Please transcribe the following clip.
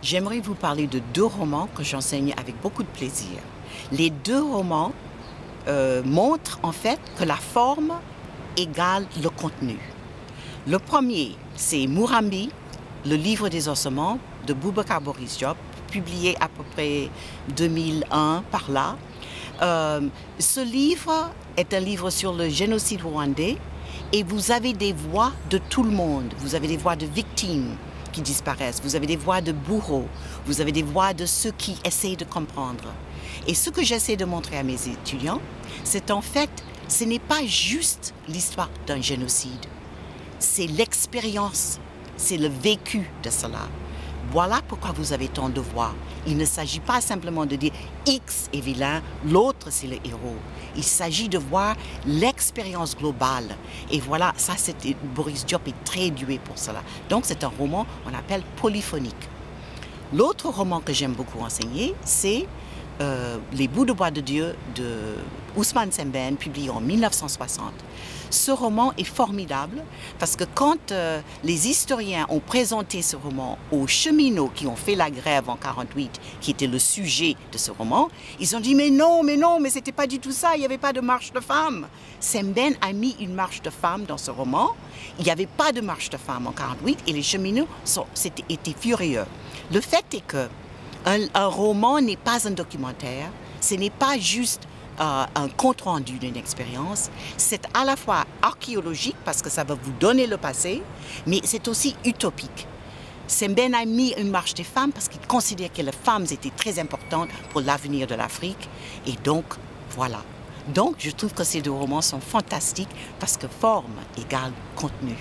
J'aimerais vous parler de deux romans que j'enseigne avec beaucoup de plaisir. Les deux romans montrent en fait que la forme égale le contenu. Le premier, c'est Murambi, le livre des ossements de Boubacar Boris Diop, publié à peu près 2001 par là. Ce livre est un livre sur le génocide rwandais et vous avez des voix de tout le monde. Vous avez des voix de victimes qui disparaissent, vous avez des voix de bourreaux, vous avez des voix de ceux qui essayent de comprendre. Et ce que j'essaie de montrer à mes étudiants, c'est en fait, ce n'est pas juste l'histoire d'un génocide, c'est l'expérience, c'est le vécu de cela. Voilà pourquoi vous avez tant de voix. Il ne s'agit pas simplement de dire X est vilain, l'autre c'est le héros. Il s'agit de voir l'expérience globale. Et voilà, ça Boris Diop est très doué pour cela. Donc c'est un roman qu'on appelle polyphonique. L'autre roman que j'aime beaucoup enseigner, c'est Les bouts de bois de Dieu de Ousmane Sembène, publié en 1960. Ce roman est formidable parce que quand les historiens ont présenté ce roman aux cheminots qui ont fait la grève en 1948, qui était le sujet de ce roman, ils ont dit mais non, mais c'était pas du tout ça, il n'y avait pas de marche de femmes. Sembène a mis une marche de femmes dans ce roman, il n'y avait pas de marche de femmes en 1948 et les cheminots étaient furieux. Le fait est que un roman n'est pas un documentaire, ce n'est pas juste un compte-rendu d'une expérience, c'est à la fois archéologique parce que ça va vous donner le passé, mais c'est aussi utopique. Sembène a mis une marche des femmes parce qu'il considère que les femmes étaient très importantes pour l'avenir de l'Afrique et donc voilà. Donc je trouve que ces deux romans sont fantastiques parce que forme égale contenu.